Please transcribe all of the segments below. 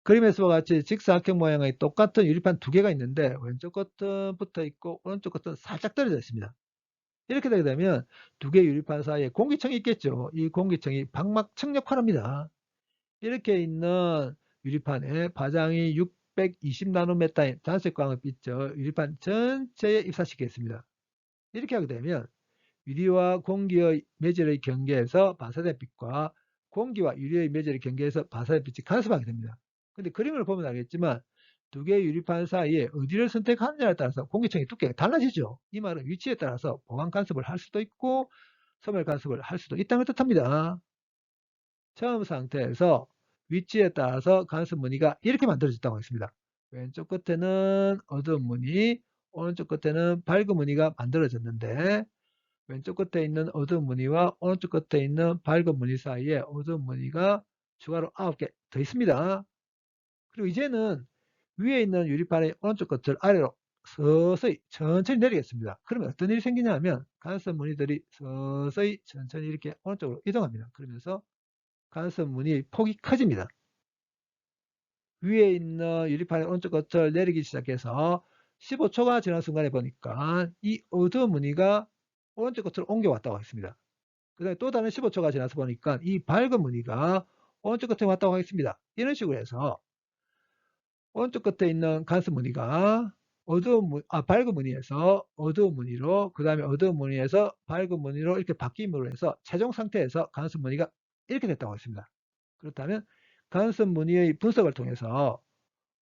그림에서와 같이 직사각형 모양의 똑같은 유리판 두 개가 있는데 왼쪽 끝은 붙어 있고 오른쪽 끝은 살짝 떨어져 있습니다. 이렇게 되게 되면 두 개의 유리판 사이에 공기층이 있겠죠. 이 공기층이 방막 측력화를 합니다. 이렇게 있는 유리판에 파장이 620나노미터인 단색광을 빛을 유리판 전체에 입사시키겠습니다. 이렇게 하게 되면 유리와 공기의 매질의 경계에서 반사된 빛과 공기와 유리의 매질의 경계에서 반사된 빛이 간섭하게 됩니다. 근데 그림을 보면 알겠지만 두 개의 유리판 사이에 어디를 선택하느냐에 따라서 공기층의 두께가 달라지죠. 이 말은 위치에 따라서 보강 간섭을 할 수도 있고 소멸 간섭을 할 수도 있다는 걸 뜻합니다. 처음 상태에서 위치에 따라서 간섭 무늬가 이렇게 만들어졌다고 했습니다. 왼쪽 끝에는 어두운 무늬, 오른쪽 끝에는 밝은 무늬가 만들어졌는데 왼쪽 끝에 있는 어두운 무늬와 오른쪽 끝에 있는 밝은 무늬 사이에 어두운 무늬가 추가로 9개 더 있습니다. 그리고 이제는 위에 있는 유리판의 오른쪽 끝을 아래로 서서히 천천히 내리겠습니다. 그러면 어떤 일이 생기냐면 간섭 무늬들이 서서히 천천히 이렇게 오른쪽으로 이동합니다. 그러면서 간섭 무늬의 폭이 커집니다. 위에 있는 유리판의 오른쪽 끝을 내리기 시작해서 15초가 지난 순간에 보니까 이 어두운 무늬가 오른쪽 끝으로 옮겨왔다고 했습니다. 그 다음에 또 다른 15초가 지나서 보니까 이 밝은 무늬가 오른쪽 끝에 왔다고 하겠습니다. 이런 식으로 해서 오른쪽 끝에 있는 간섭 무늬가 밝은 무늬에서 어두운 무늬로, 그 다음에 어두운 무늬에서 밝은 무늬로 이렇게 바뀜으로 해서 최종 상태에서 간섭 무늬가 이렇게 됐다고 했습니다. 그렇다면 간섭 무늬의 분석을 통해서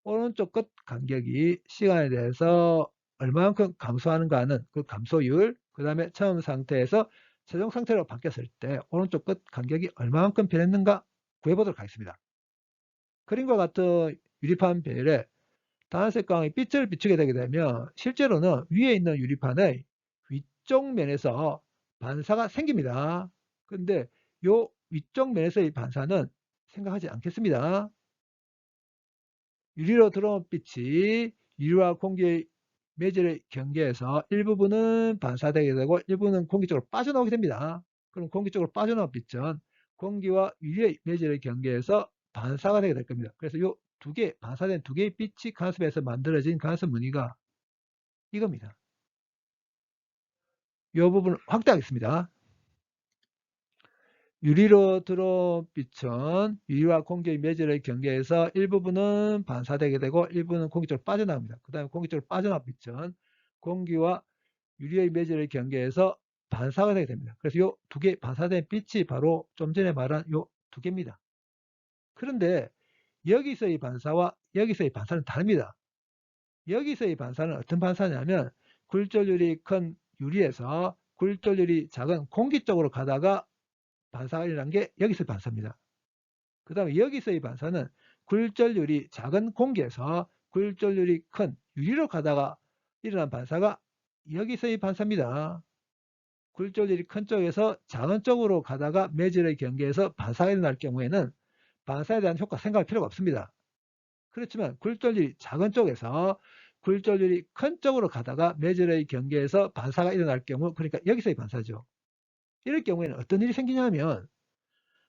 오른쪽 끝 간격이 시간에 대해서 얼마만큼 감소하는가 하는 그 감소율, 그 다음에 처음 상태에서 최종 상태로 바뀌었을 때 오른쪽 끝 간격이 얼마만큼 변했는가 구해보도록 하겠습니다. 그림과 같은 유리판 배열에 단색광이 빛을 비추게 되게 되면 실제로는 위에 있는 유리판의 위쪽 면에서 반사가 생깁니다. 근데 이 위쪽 면에서의 반사는 생각하지 않겠습니다. 유리로 들어온 빛이 유리와 공기의 매질의 경계에서 일부분은 반사되게 되고 일부분은 공기 쪽으로 빠져나오게 됩니다. 그럼 공기 쪽으로 빠져나온 빛은 공기와 유리의 매질의 경계에서 반사가 되게 될 겁니다. 그래서 이 두 개, 반사된 두 개의 빛이 간섭에서 만들어진 간섭 무늬가 이겁니다. 이 부분을 확대하겠습니다. 유리로 들어온 빛은 유리와 공기의 매질의 경계에서 일부분은 반사되게 되고 일부분은 공기 쪽으로 빠져나옵니다. 그 다음에 공기 쪽으로 빠져나온 빛은 공기와 유리의 매질의 경계에서 반사가 되게 됩니다. 그래서 이 두 개 반사된 빛이 바로 좀 전에 말한 이 두 개입니다. 그런데 여기서의 반사와 여기서의 반사는 다릅니다. 여기서의 반사는 어떤 반사냐면 굴절률이 큰 유리에서 굴절률이 작은 공기 쪽으로 가다가 반사가 일어난 게 여기서의 반사입니다. 그 다음에 여기서의 반사는 굴절률이 작은 공기에서 굴절률이 큰 유리로 가다가 일어난 반사가 여기서의 반사입니다. 굴절률이 큰 쪽에서 작은 쪽으로 가다가 매질의 경계에서 반사가 일어날 경우에는 반사에 대한 효과 생각할 필요가 없습니다. 그렇지만 굴절률이 작은 쪽에서 굴절률이 큰 쪽으로 가다가 매질의 경계에서 반사가 일어날 경우, 그러니까 여기서의 반사죠. 이럴 경우에는 어떤 일이 생기냐면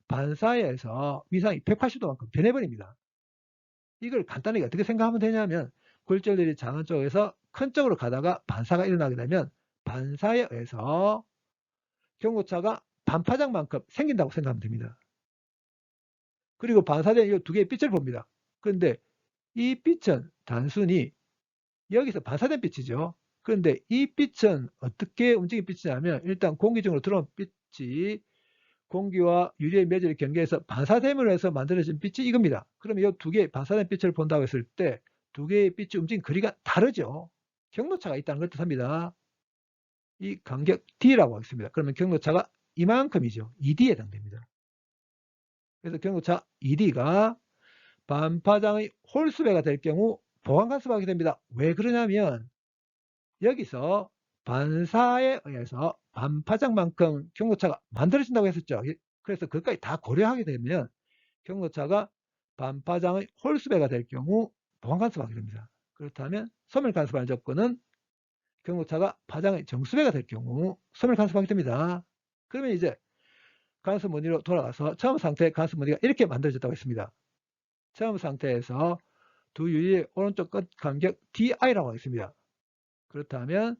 반사에서 위상이 180도만큼 변해버립니다. 이걸 간단하게 어떻게 생각하면 되냐면 굴절률이 작은 쪽에서 큰 쪽으로 가다가 반사가 일어나게 되면 반사에 의해서 경고차가 반파장만큼 생긴다고 생각하면 됩니다. 그리고 반사된 이 두 개의 빛을 봅니다. 그런데 이 빛은 단순히 여기서 반사된 빛이죠. 그런데 이 빛은 어떻게 움직인 빛이냐면 일단 공기 중으로 들어온 빛이 공기와 유리의 매질의 경계에서 반사됨으로 해서 만들어진 빛이 이겁니다. 그러면 이 두 개의 반사된 빛을 본다고 했을 때 두 개의 빛이 움직인 거리가 다르죠. 경로차가 있다는 걸 뜻합니다. 이 간격 D라고 하겠습니다. 그러면 경로차가 이만큼이죠. ED에 해당됩니다. 그래서 경로차 ED가 반파장의 홀수배가 될 경우 보강간섭하게 됩니다. 왜 그러냐면 여기서 반사에 의해서 반파장만큼 경로차가 만들어진다고 했었죠. 그래서 그것까지 다 고려하게 되면 경로차가 반파장의 홀수배가 될 경우 보강간섭하게 됩니다. 그렇다면 소멸간섭할 조건은 경로차가 파장의 정수배가 될 경우 소멸간섭하게 됩니다. 그러면 이제 간섭 무늬로 돌아가서 처음 상태의 간섭 무늬가 이렇게 만들어졌다고 했습니다. 처음 상태에서 두 유리의 오른쪽 끝 간격 DI라고 하겠습니다. 그렇다면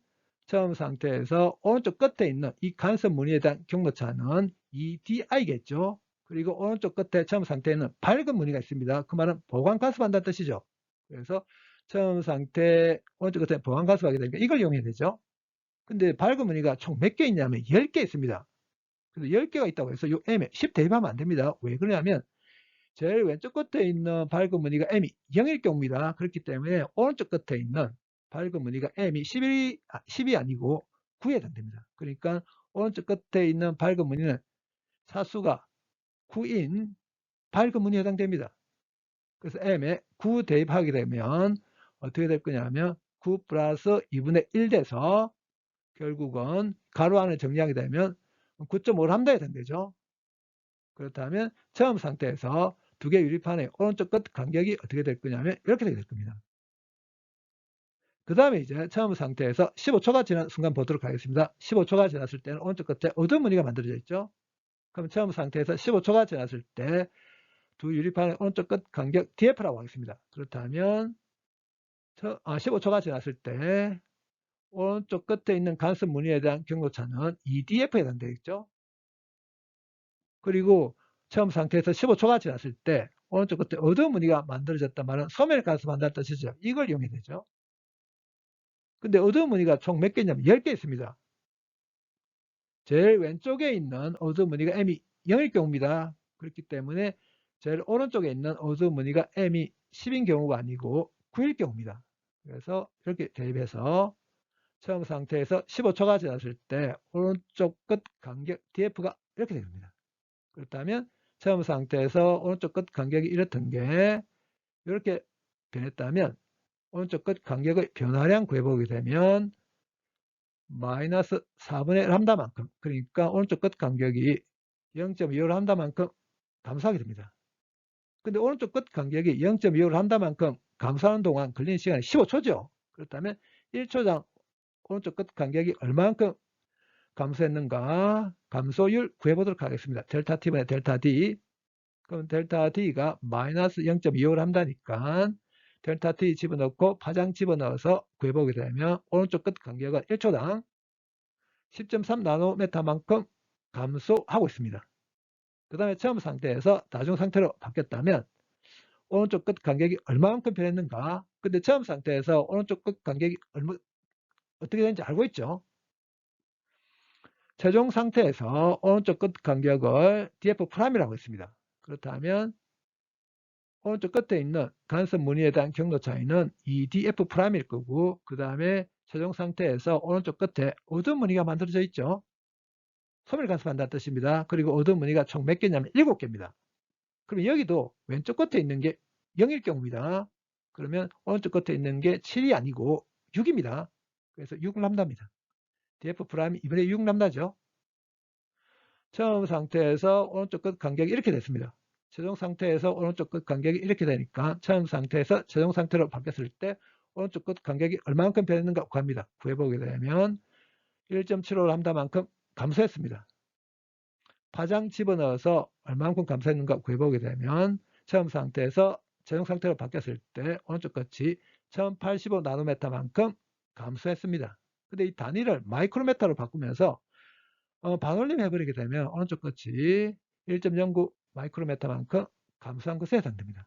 처음 상태에서 오른쪽 끝에 있는 이 간섭 무늬에 대한 경로차는 EDI겠죠. 그리고 오른쪽 끝에 처음 상태에는 밝은 무늬가 있습니다. 그 말은 보강 간섭한다는 뜻이죠. 그래서 처음 상태 오른쪽 끝에 보강 간섭하게 되니까 이걸 이용해야 되죠. 근데 밝은 무늬가 총 몇 개 있냐면 10개 있습니다. 그래서 10개가 있다고 해서 이 M에 10 대입하면 안 됩니다. 왜 그러냐면 제일 왼쪽 끝에 있는 밝은 무늬가 M이 0일 경우입니다. 그렇기 때문에 오른쪽 끝에 있는 밝은 무늬가 M이 10이 아니고 9에 해당됩니다. 그러니까 오른쪽 끝에 있는 밝은 무늬는 사수가 9인 밝은 무늬에 해당됩니다. 그래서 M에 9 대입하게 되면 어떻게 될 거냐면 9 플러스 2분의 1 돼서 결국은 가로 안을 정리하게 되면 9.5람다에 해당되죠. 그렇다면 처음 상태에서 두 개 유리판의 오른쪽 끝 간격이 어떻게 될 거냐면 이렇게 되게 될 겁니다. 그 다음에 이제 처음 상태에서 15초가 지난 순간 보도록 하겠습니다. 15초가 지났을 때는 오른쪽 끝에 어두운 무늬가 만들어져 있죠. 그럼 처음 상태에서 15초가 지났을 때 두 유리판의 오른쪽 끝 간격 DF라고 하겠습니다. 그렇다면 15초가 지났을 때 오른쪽 끝에 있는 간섭 무늬에 대한 경로차는 EDF에 해당되겠죠. 그리고 처음 상태에서 15초가 지났을 때 오른쪽 끝에 어두운 무늬가 만들어졌단 말은 소멸 간섭한다는 뜻이죠. 이걸 이용해야 되죠. 근데 어두운 무늬가 총 몇 개 있냐면 10개 있습니다. 제일 왼쪽에 있는 어두운 무늬가 M이 0일 경우입니다. 그렇기 때문에 제일 오른쪽에 있는 어두운 무늬가 M이 10인 경우가 아니고 9일 경우입니다. 그래서 이렇게 대입해서 처음 상태에서 15초가 지났을 때 오른쪽 끝 간격 DF가 이렇게 됩니다. 그렇다면 처음 상태에서 오른쪽 끝 간격이 이렇던 게 이렇게 변했다면 오른쪽 끝 간격의 변화량 구해보게 되면 마이너스 4분의 람다만큼, 그러니까 오른쪽 끝 간격이 0.25 람다만큼 감소하게 됩니다. 근데 오른쪽 끝 간격이 0.25 람다만큼 감소하는 동안 걸리는 시간이 15초죠. 그렇다면 1초당 오른쪽 끝 간격이 얼마만큼 감소했는가 감소율 구해보도록 하겠습니다. 델타 T분의 델타 D. 그럼 델타 D가 마이너스 0.25 람다니까 델타 T 집어넣고 파장 집어넣어서 구해보게 되면 오른쪽 끝 간격은 1초당 10.3 나노메타만큼 감소하고 있습니다. 그 다음에 처음 상태에서 다중 상태로 바뀌었다면 오른쪽 끝 간격이 얼마만큼 변했는가? 근데 처음 상태에서 오른쪽 끝 간격이 어떻게 되는지 알고 있죠? 최종 상태에서 오른쪽 끝 간격을 df'이라고 했습니다. 그렇다면 오른쪽 끝에 있는 간섭 무늬에 대한 경로 차이는 이 df'일 거고 그 다음에 최종 상태에서 오른쪽 끝에 어두운 무늬가 만들어져 있죠. 소멸 간섭한다는 뜻입니다. 그리고 어두운 무늬가 총 몇 개냐면 7개입니다. 그럼 여기도 왼쪽 끝에 있는 게 0일 경우입니다. 그러면 오른쪽 끝에 있는 게 7이 아니고 6입니다. 그래서 6람다입니다. df' 2분의 6람다죠. 처음 상태에서 오른쪽 끝 간격이 이렇게 됐습니다. 최종 상태에서 오른쪽 끝 간격이 이렇게 되니까 처음 상태에서 최종 상태로 바뀌었을 때 오른쪽 끝 간격이 얼마만큼 변했는가 구합니다. 구해보게 되면 1.75 람다만큼 감소했습니다. 파장 집어넣어서 얼마만큼 감소했는가 구해보게 되면 처음 상태에서 최종 상태로 바뀌었을 때 오른쪽 끝이 1085 나노메타만큼 감소했습니다. 근데 이 단위를 마이크로메타로 바꾸면서 반올림 해버리게 되면 오른쪽 끝이 1.09 마이크로메타만큼 감소한 것에 해당됩니다.